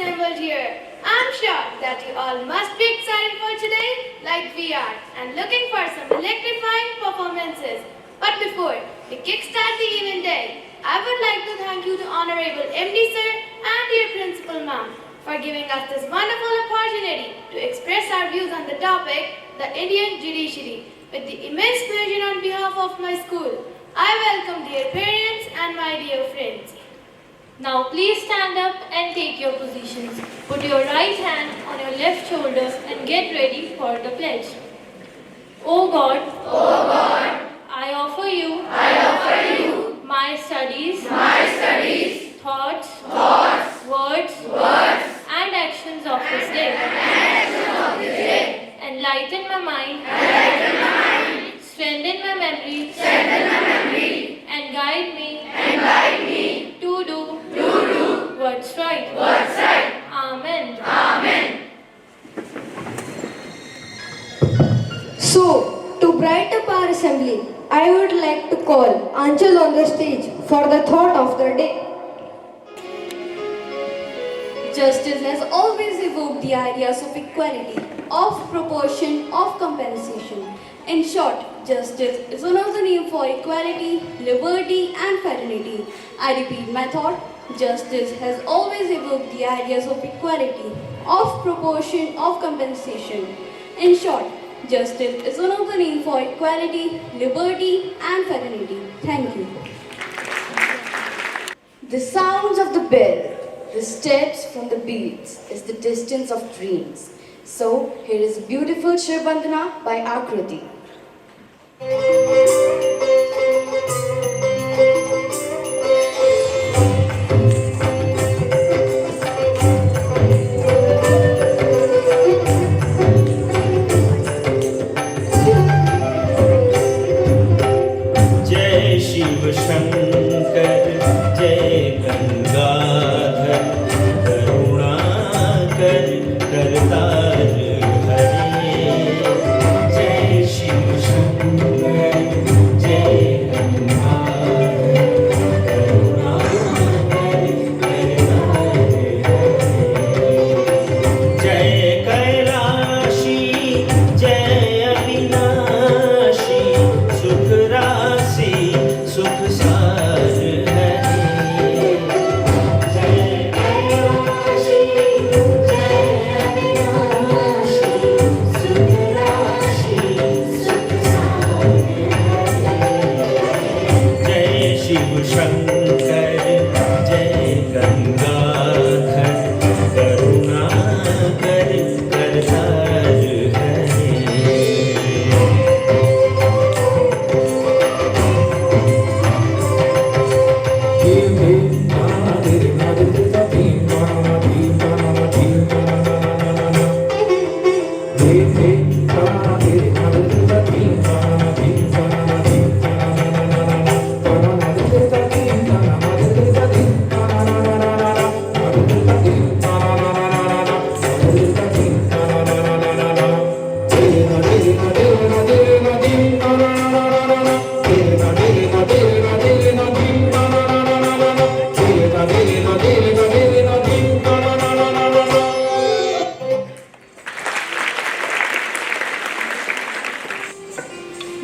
assembled here. I'm sure that you all must be excited for today like we are and looking for some electrifying performances. But before we kickstart the event day, I would like to thank you to Honorable MD Sir and your Principal Ma'am for giving us this wonderful opportunity to express our views on the topic, the Indian judiciary. With the immense pleasure on behalf of my school, I welcome dear parents and my dear friends. Now please stand up and take your positions. Put your right hand on your left shoulder and get ready for the pledge. O God, I offer you, my studies, thoughts, words, and actions of this day. Enlighten my mind, strengthen my memory, and guide me to do what's right. Amen. So, to bright up our assembly, I would like to call Anchal on the stage for the thought of the day. Justice has always evoked the ideas of equality, of proportion, of compensation. In short, justice is one of the names for equality, liberty, and fraternity. I repeat my thought. Justice has always evoked the ideas of equality, of proportion, of compensation. In short, justice is one of the names for equality, liberty, and fraternity. Thank you. The sounds of the bell, the steps from the beats is the distance of dreams. So here is beautiful Shiv Vandana by Akriti. जय शिव शंकर जय गंगाधर करुणाकर करतार हरे जय शिव शंकर जय गंगाधर करुणाकर करतार हरे जय कैलाशी जय अविनाशी सुख राशि सुख सार है जय कैलाशी जय अविनाशी सुख राशि सुख सार है जय शिव शंकर जय गंगाधर करुणाकर करतार है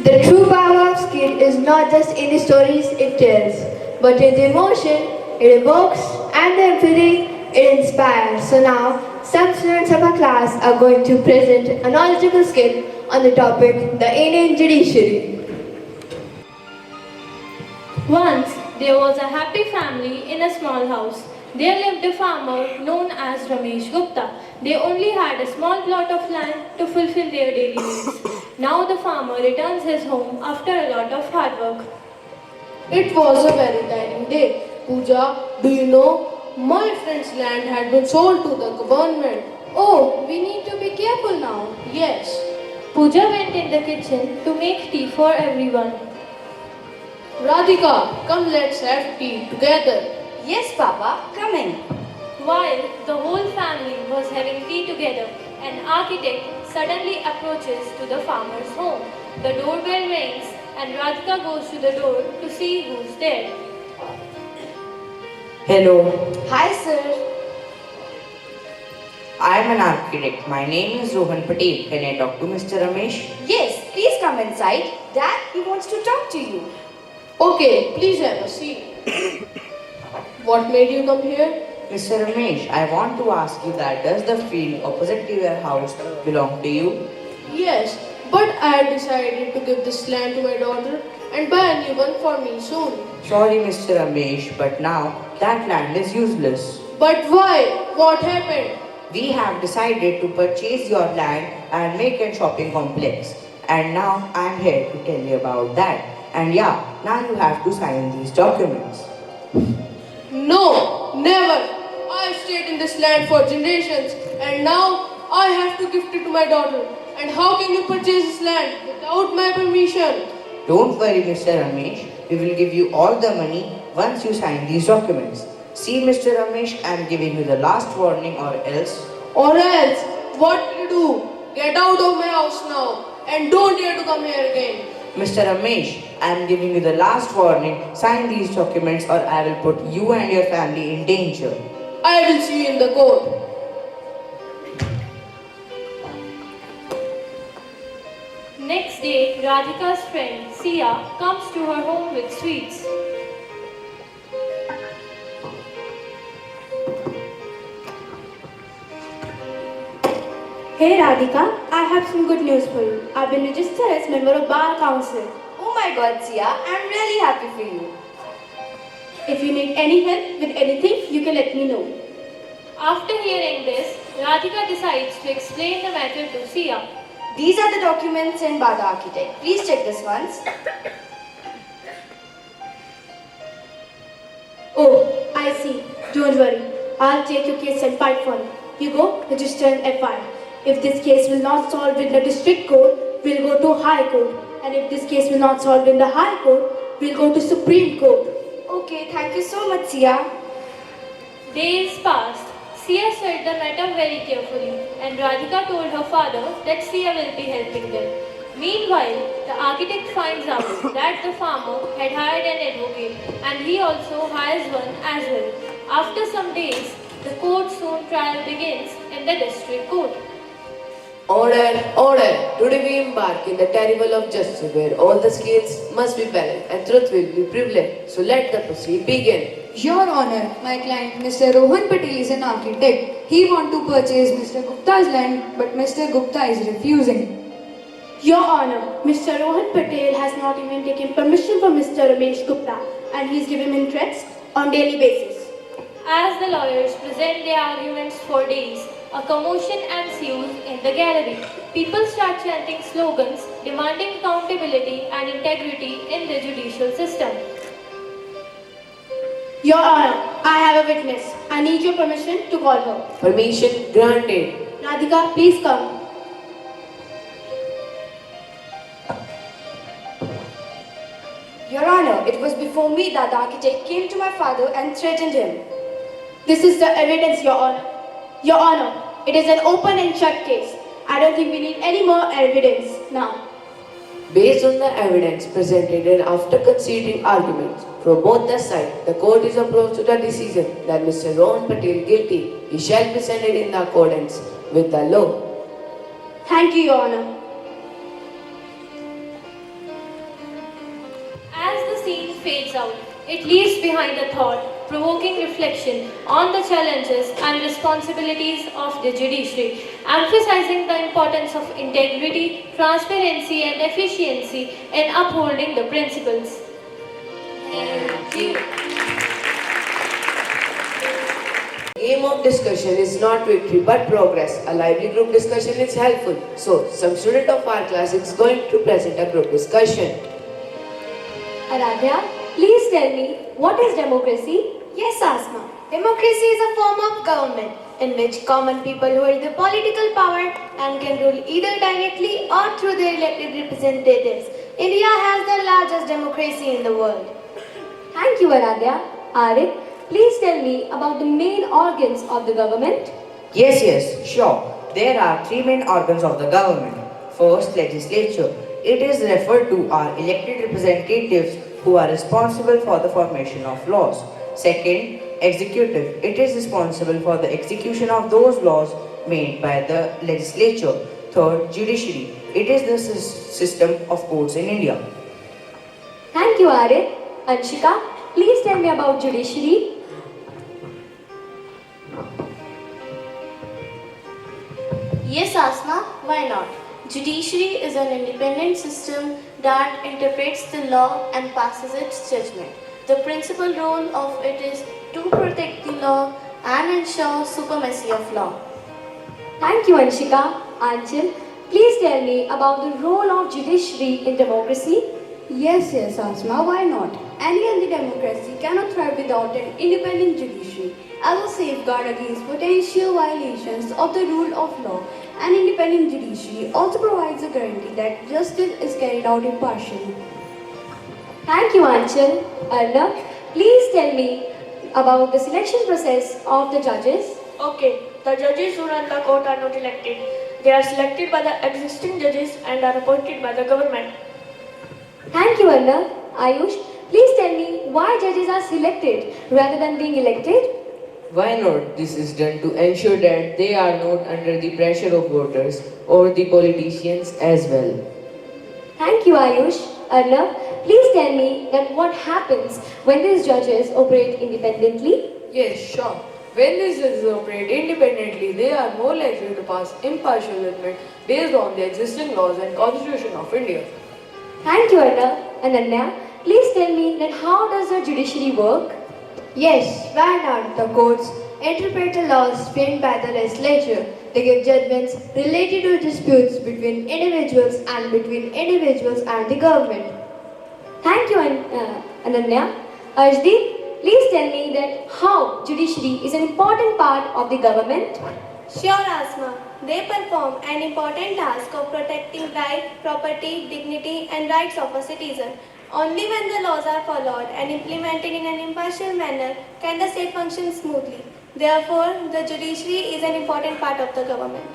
The true power of skill is not just in the stories it tells, but in the emotion it evokes and the empathy it inspires. So now, some students of our class are going to present a knowledgeable skill on the topic, the Indian judiciary. Once there was a happy family in a small house. There lived a farmer known as Ramesh Gupta. They only had a small plot of land to fulfill their daily needs. Now the farmer returns his home after a lot of hard work. It was a very tiring day. Pooja, do you know, my friend's land had been sold to the government. Oh, we need to be careful now. Yes. Pooja went in the kitchen to make tea for everyone. Radhika, come let's have tea together. Yes, Papa, coming. While the whole family was having tea together, an architect suddenly approaches to the farmer's home. The doorbell rings and Radhika goes to the door to see who's there. Hello. Hi, sir. I am an architect. My name is Rohan Patel. Can I talk to Mr. Ramesh? Yes, please come inside. Dad, he wants to talk to you. Okay, please have a seat. What made you come here? Mr. Ramesh, I want to ask you that does the field opposite to your house belong to you? Yes, but I had decided to give this land to my daughter and buy a new one for me soon. Sorry, Mr. Ramesh, but now that land is useless. But why? What happened? We have decided to purchase your land and make a shopping complex. And now I am here to tell you about that. And yeah, now you have to sign these documents. No, never. I've stayed in this land for generations and now I have to gift it to my daughter. And how can you purchase this land without my permission? Don't worry, Mr. Ramesh. We will give you all the money once you sign these documents. See, Mr. Ramesh, I am giving you the last warning or else. Or else, what will you do? Get out of my house now and don't dare to come here again. Mr. Ramesh, I am giving you the last warning. Sign these documents or I will put you and your family in danger. I will see you in the court. Next day, Radhika's friend Sia comes to her home with sweets. Hey Radhika, I have some good news for you. I've been registered as member of Bar Council. Oh my god, Sia, I'm really happy for you. If you need any help with anything, you can let me know. After hearing this, Radhika decides to explain the matter to Sia. These are the documents sent by the architect. Please check this once. Oh, I see. Don't worry. I'll take your case and fight for it. You go, register an FIR. If this case will not solve in the district court, we'll go to High Court. And if this case will not solve in the High Court, we'll go to Supreme Court. Okay, thank you so much, Sia. Days passed. Sia studied the matter very carefully, and Radhika told her father that Sia will be helping them. Meanwhile, the architect finds out that the farmer had hired an advocate, and he also hires one as well. After some days, the court-soon trial begins in the district court. Order, order! Today we embark in the terrible of justice where all the scales must be balanced and truth will be prevalent. So let the proceed begin. Your Honor, my client Mr. Rohan Patel is an architect. He wants to purchase Mr. Gupta's land, but Mr. Gupta is refusing. Your Honor, Mr. Rohan Patel has not even taken permission from Mr. Ramesh Gupta and he's giving him threats on daily basis. As the lawyers present their arguments for days, a commotion ensues in the gallery. People start chanting slogans demanding accountability and integrity in the judicial system. Your Honor, I have a witness. I need your permission to call her. Permission granted. Radhika, please come. Your Honor, it was before me that the architect came to my father and threatened him. This is the evidence, Your Honor. Your Honor, it is an open and shut case. I don't think we need any more evidence now. Based on the evidence presented and after considering arguments from both the sides, the court is approached to the decision that Mr. Rohan Patel guilty. He shall be sentenced in accordance with the law. Thank you, Your Honor. As the scene fades out, it leaves behind a thought-provoking reflection on the challenges and responsibilities of the judiciary, emphasizing the importance of integrity, transparency and efficiency in upholding the principles. Thank you. Game of discussion is not victory but progress. A lively group discussion is helpful. So, some student of our class is going to present a group discussion. Aradhya, please tell me, what is democracy? Yes, Asma. Democracy is a form of government in which common people hold the political power and can rule either directly or through their elected representatives. India has the largest democracy in the world. Thank you, Aradhya. Arik, please tell me about the main organs of the government. Yes, sure. There are three main organs of the government. First, legislature. It is referred to our elected representatives who are responsible for the formation of laws. Second, executive. It is responsible for the execution of those laws made by the legislature. Third, judiciary. It is the system of courts in India. Thank you, Arif. Anshika, please tell me about judiciary. Yes, Asma, why not? Judiciary is an independent system that interprets the law and passes its judgment. The principal role of it is to protect the law and ensure supremacy of law. Thank you, Anshika. Anchal, please tell me about the role of judiciary in democracy. Yes, Asma, why not? Any healthy democracy cannot thrive without an independent judiciary. As a safeguard against potential violations of the rule of law, an independent judiciary also provides a guarantee that justice is carried out impartially. Thank you, Anchal. Arnab, please tell me about the selection process of the judges. Okay, the judges who run the court are not elected. They are selected by the existing judges and are appointed by the government. Thank you, Arnab. Ayush, please tell me why judges are selected rather than being elected. Why not? This is done to ensure that they are not under the pressure of voters or the politicians as well. Thank you, Ayush. Arnab, please tell me that what happens when these judges operate independently. Yes, sure. When these judges operate independently, they are more likely to pass impartial judgment based on the existing laws and Constitution of India. Thank you, Arnab. Ananya, please tell me that how does the judiciary work? Yes, why not? The courts interpret the laws framed by the legislature. They give judgments related to disputes between individuals and between individuals and the government. Thank you, Ananya. Arshdeep, please tell me that how judiciary is an important part of the government. Sure, Asma. They perform an important task of protecting life, property, dignity, and rights of a citizen. Only when the laws are followed and implemented in an impartial manner can the state function smoothly. Therefore, the judiciary is an important part of the government.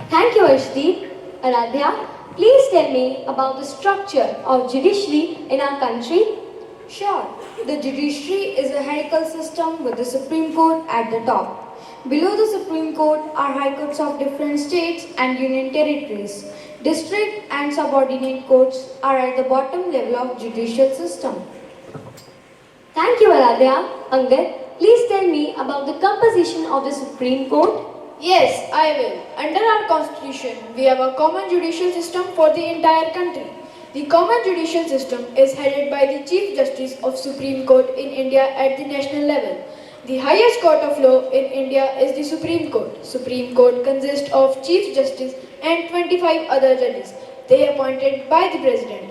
Thank you, Arshdeep. Aradhya, please tell me about the structure of judiciary in our country. Sure, the judiciary is a hierarchical system with the Supreme Court at the top. Below the Supreme Court are high courts of different states and union territories. District and subordinate courts are at the bottom level of judicial system. Thank you, Aradhya. Angad, please tell me about the composition of the Supreme Court. Yes, I will. Under our constitution, we have a common judicial system for the entire country. The common judicial system is headed by the Chief Justice of Supreme Court in India at the national level. The highest court of law in India is the Supreme Court. Supreme Court consists of Chief Justice and 25 other judges. They are appointed by the President.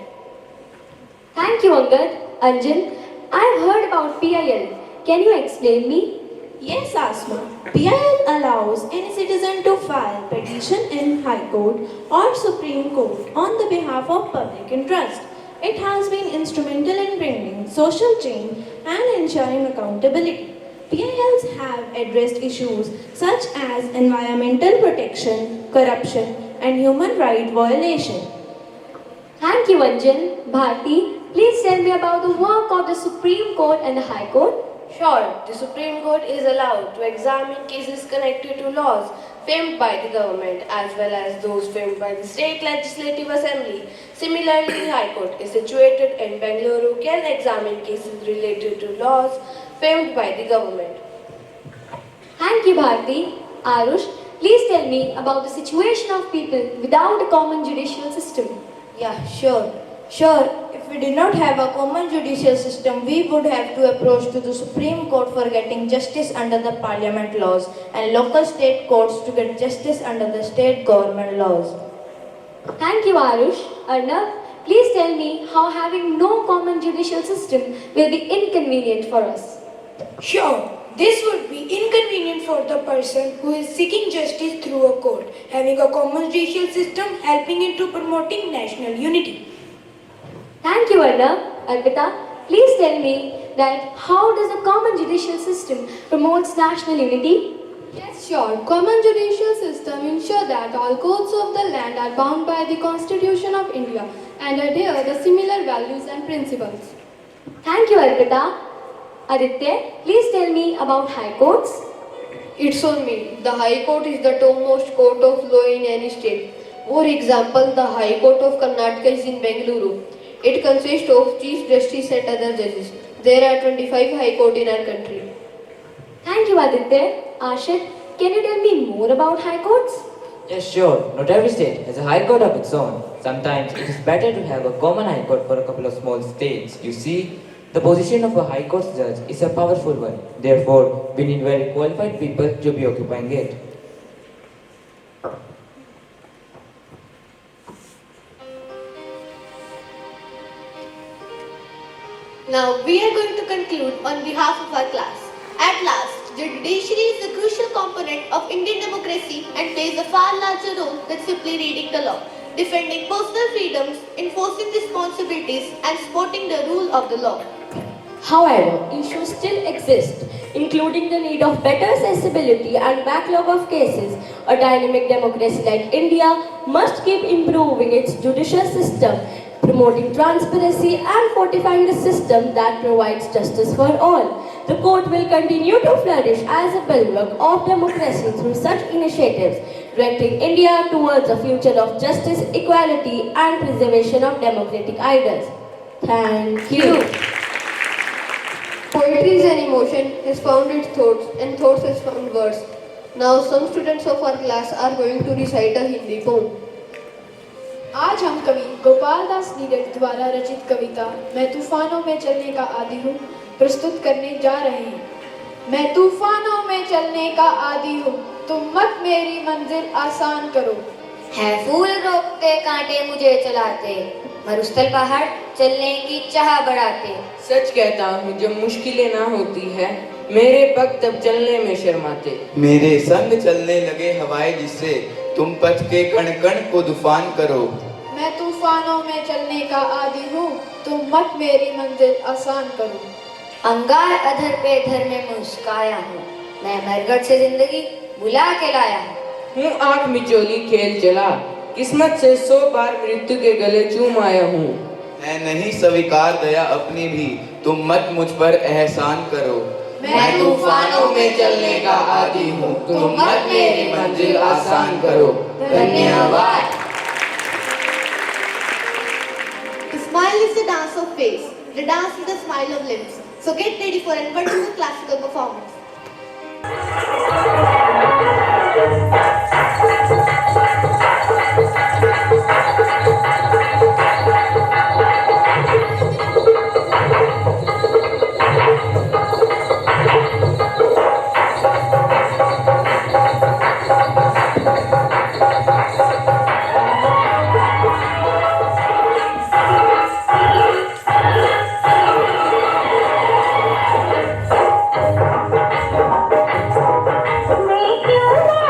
Thank you, Angad. Anjan, I've heard about PIL. Can you explain me? Yes, Asma. PIL allows any citizen to file petition in High Court or Supreme Court on the behalf of public interest. It has been instrumental in bringing social change and ensuring accountability. PILs have addressed issues such as environmental protection, corruption, and human right violation. Thank you, Anjan. Bharti, please tell me about the work of the Supreme Court and the High Court. Sure, the Supreme Court is allowed to examine cases connected to laws framed by the government as well as those framed by the State Legislative Assembly. Similarly, the High Court is situated in Bengaluru, can examine cases related to laws framed by the government. Thank you, Bharti. Arush, please tell me about the situation of people without a common judicial system. Yeah, sure. If we did not have a common judicial system, we would have to approach to the Supreme Court for getting justice under the parliament laws and local state courts to get justice under the state government laws. Thank you, Arush. Arnab, please tell me how having no common judicial system will be inconvenient for us. Sure, this would be inconvenient for the person who is seeking justice through a court. Having a common judicial system helping into promoting national unity. Thank you, Arnab. Arpita, please tell me that how does the common judicial system promotes national unity? Yes, sure. Common judicial system ensure that all courts of the land are bound by the Constitution of India and adhere the similar values and principles. Thank you, Arpita. Aditya, please tell me about high courts. It's on me. The High Court is the topmost court of law in any state. For example, the High Court of Karnataka is in Bengaluru. It consists of Chief Justice and other judges. There are 25 High Court in our country. Thank you, Aditya. Ashit, can you tell me more about high courts? Yes, sure. Not every state has a high court of its own. Sometimes it is better to have a common high court for a couple of small states. You see, the position of a high court judge is a powerful one. Therefore, we need very qualified people to be occupying it. Now we are going to conclude on behalf of our class. At last, the judiciary is a crucial component of Indian democracy and plays a far larger role than simply reading the law, defending personal freedoms, enforcing responsibilities, and supporting the rule of the law. However, issues still exist, including the need of better accessibility and backlog of cases. A dynamic democracy like India must keep improving its judicial system, promoting transparency and fortifying a system that provides justice for all. The court will continue to flourish as a bulwark of democracy through such initiatives, directing India towards a future of justice, equality, and preservation of democratic ideals. Thank you. Poetry is an emotion, has found its thoughts, and thoughts has found words. Now some students of our class are going to recite a Hindi poem. आज हम कवि गोपाल दास नीरज द्वारा रचित कविता मैं तूफानों में चलने का आदी हूँ प्रस्तुत करने जा रहे हैं। मैं तूफानों में चलने का आदी हूँ, तुम मत मेरी मंजिल आसान करो। है फूल रोकते कांटे मुझे चलाते, मरुस्थल पहाड़ चलने की चाह बढ़ाते। सच कहता हूँ जब मुश्किलें ना होती है मेरे पग तब चलने में शर्माते। मेरे संग चलने लगे हवाएं जिससे तुम पथ के कण कण को तूफान करो। मैं तूफानों में चलने का आदी हूँ, तुम मत मेरी मंजिल आसान करो। अंगार अधर पे धर में मुस्काया हूँ, मैं मरगट से जिंदगी बुला के लाया हूँ। आँख मिचोली खेल चला, किस्मत से 100 बार मृत्यु के गले चूम आया हूँ। है नहीं स्वीकार दया अपनी भी, तुम मत मुझ पर एहसान करो। मैं तूफानों में चलने का आदी हूँ, तुम मत मेरी मंजिल आसान करो। धन्यवाद। The smile is the dance of face. The dance is the smile of lips. So get ready for a wonderful classical performance. मैं क्यों ना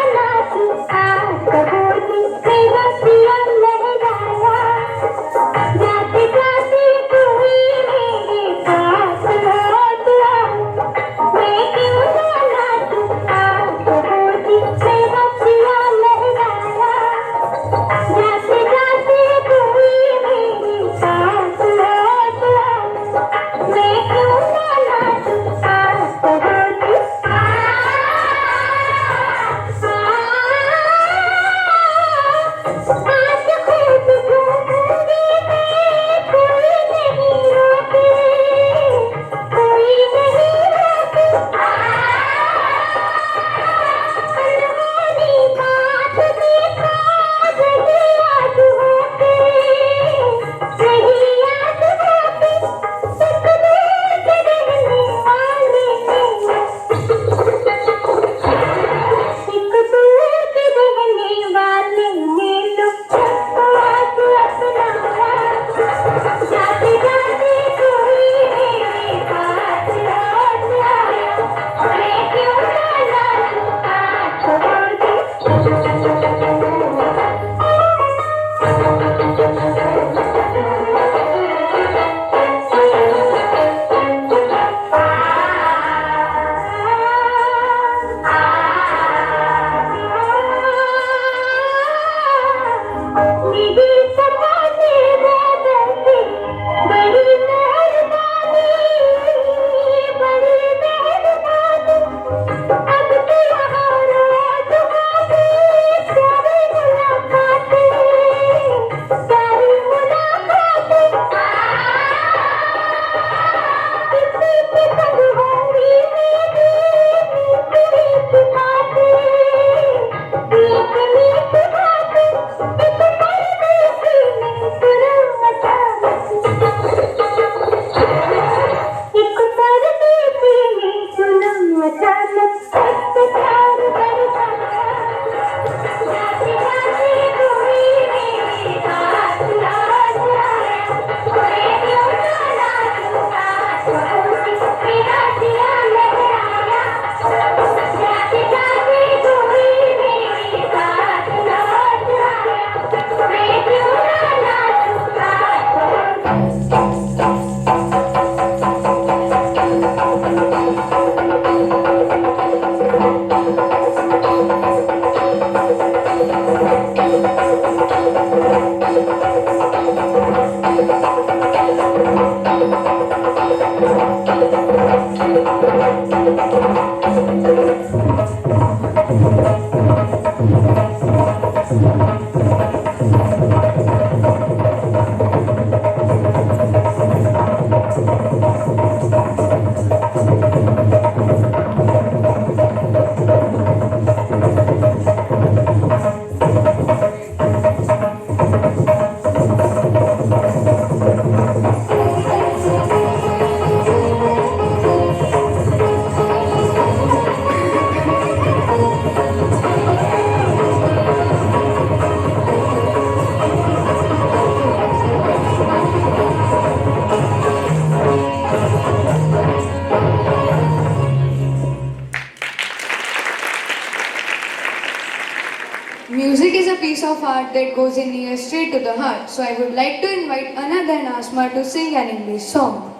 Music is a piece of art that goes in near straight to the heart. So I would like to invite Anand and Asma to sing an English song.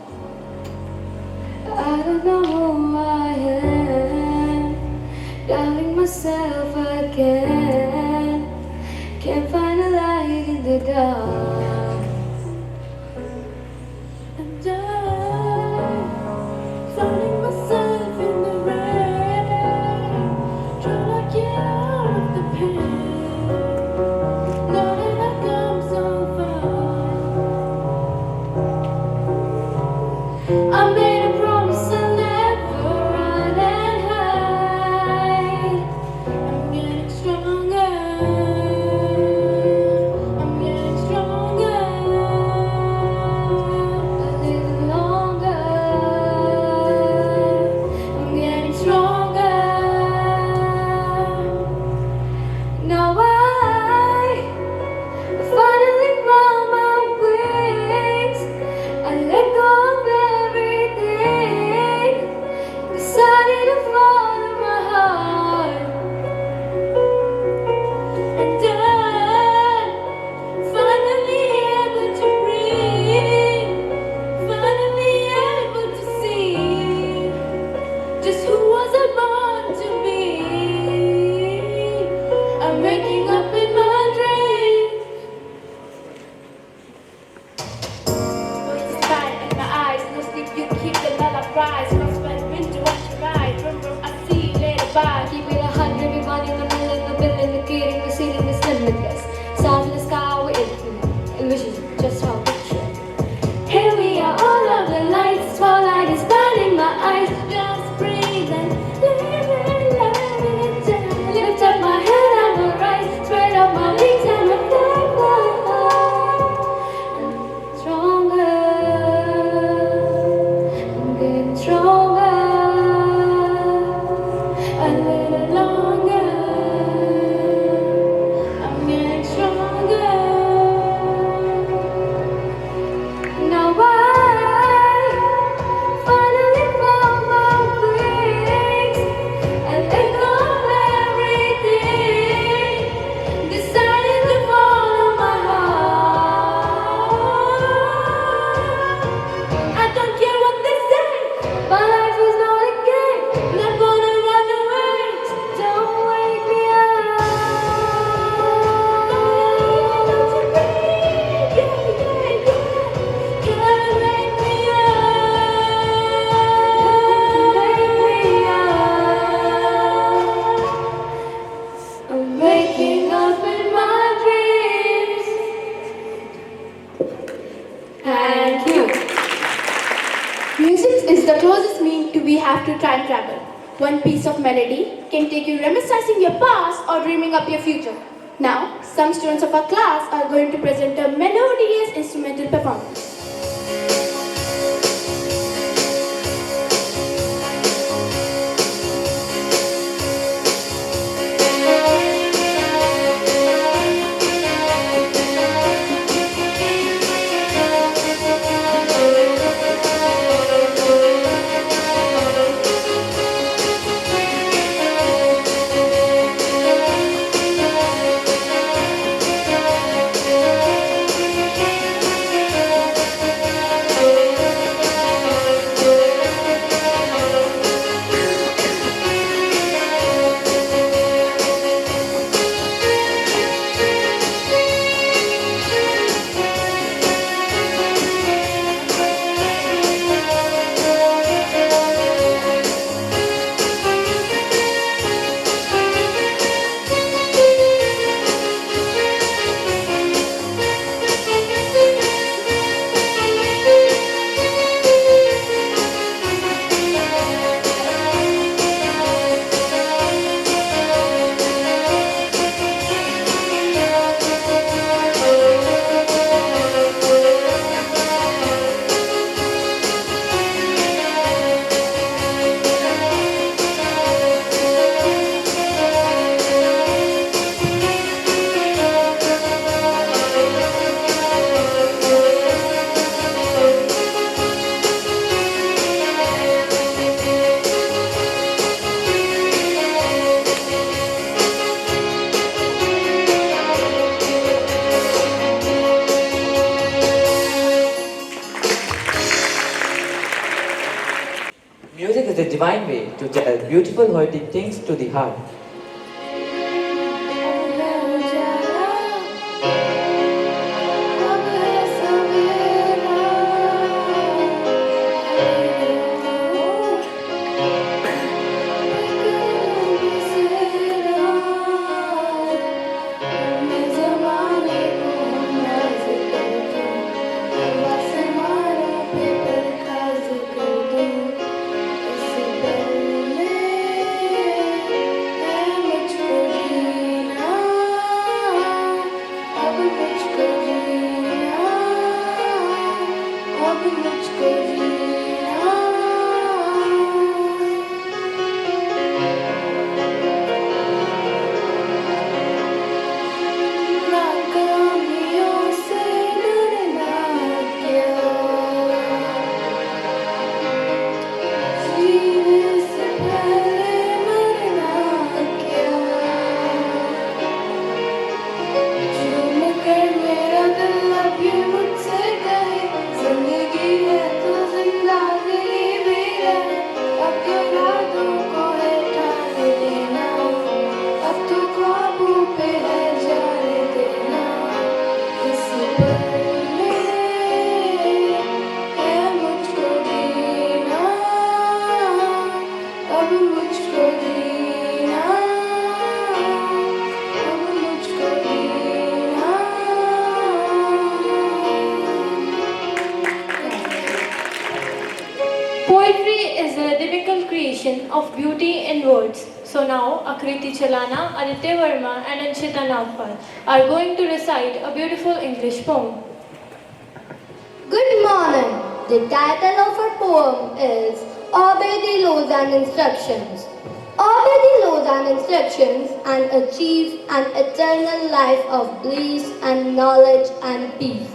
I don't know who I am, doubting myself again. Can't find a light in the dark. I'm done finding myself in the rain, trying to get out of the pain. Know that I've come so far. I made a promise I'll never run and hide. I'm getting stronger. I'm getting stronger. A little longer. I'm getting stronger. Now I finally found my wings. I let go of everything. Decided to follow my heart. And I'm finally able to breathe. Finally able to see just who was I born to be. I'm waking up in my dreams. Voices tight in my eyes, no sleep, you keep the lullabies. Cross my window, watch your ride. From I see you later, bye. Keep it 100, we running in the middle of the building, the getting the ceiling is limitless. Stars in the sky, we're infinite. Envision just how picture. Here we are, all of the lights, spotlight is burning my eyes. Just breathe and live it, love it down. Lift up my head and my rise, spread out my wings and my fly. Stronger, I'm getting stronger. A little longer, I'm getting stronger. Now I finally found my wings. I let go of everything. Decided to follow my heart. I don't care what they say. My life is not a game. Not gonna run away. Don't wake me up. Don't you breathe. Yeah, yeah, yeah. Can't wake me up. I'm waking up in my dreams. Thank you. Music is the closest mean to we have to time travel. One piece of melody can take you reminiscing your past or dreaming up your future. Now, some students of our class are going to present a melodious instrumental performance. Music is a divine way to tell beautiful, poetic things to the heart. Poetry is a rhythmical creation of beauty in words. So now, Akriti Chalana, Aditya Verma and Anshita Nagpal are going to recite a beautiful English poem. Good morning. The title of our poem is Obey the Laws and Instructions. Obey the laws and instructions and achieve an eternal life of bliss and knowledge and peace.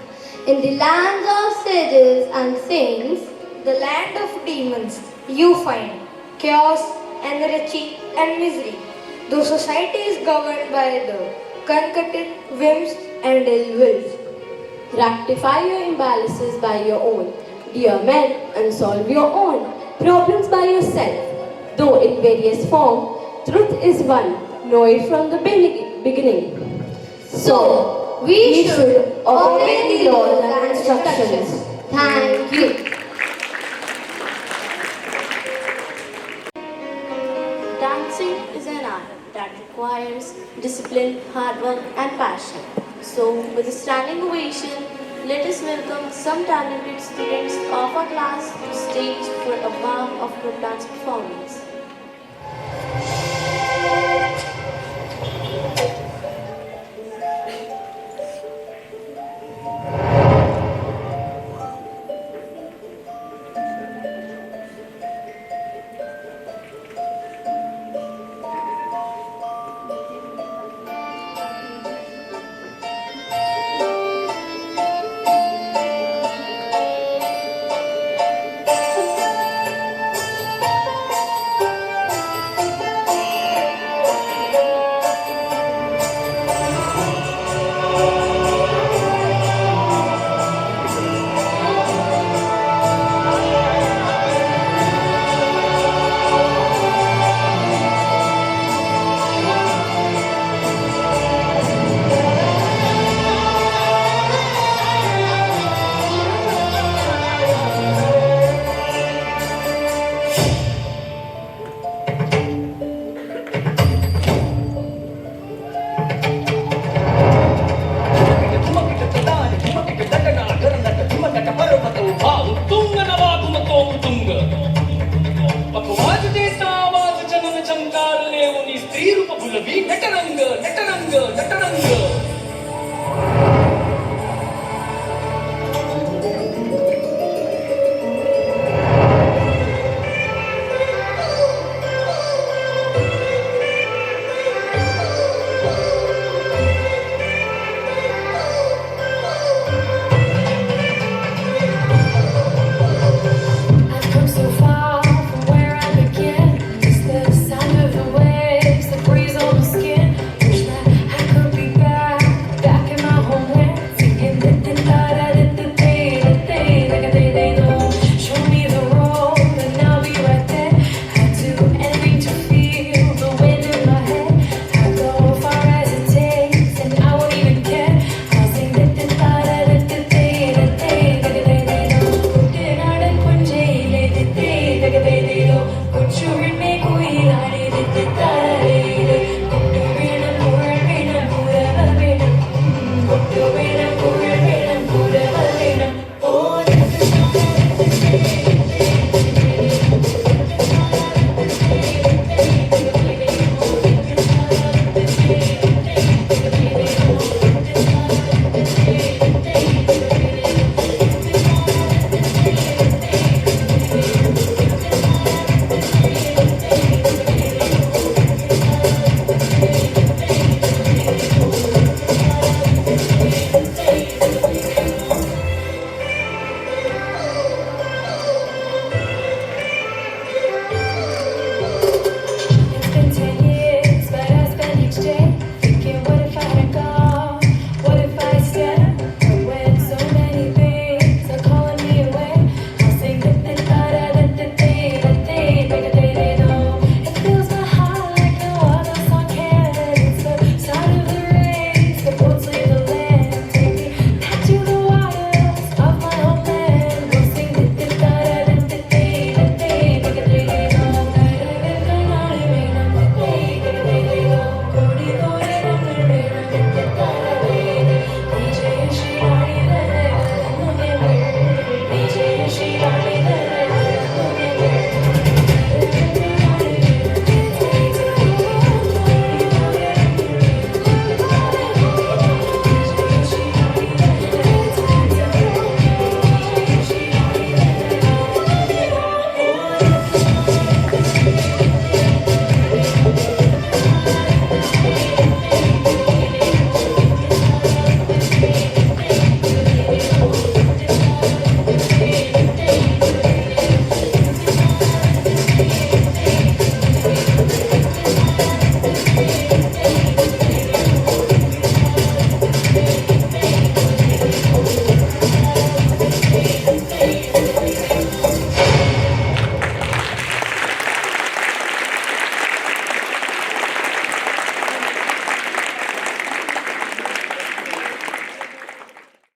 In the lands of sages and saints, the land of demons, you find chaos, anarchy and misery. Though society is governed by the concocted whims and ill wills. Rectify your imbalances by your own. Dear men, and solve your own problems by yourself. Though in various form, truth is one. Know it from the beginning. So, we should obey the laws and instructions. Thank you. Dancing is an art that requires discipline, hard work and passion. So, with a standing ovation, let us welcome some talented students of our class to stage for a wow of group dance performance. पकवाज जैसा आवाज जनन झंकार ले उनी स्त्री रूप भुलवी घट रंग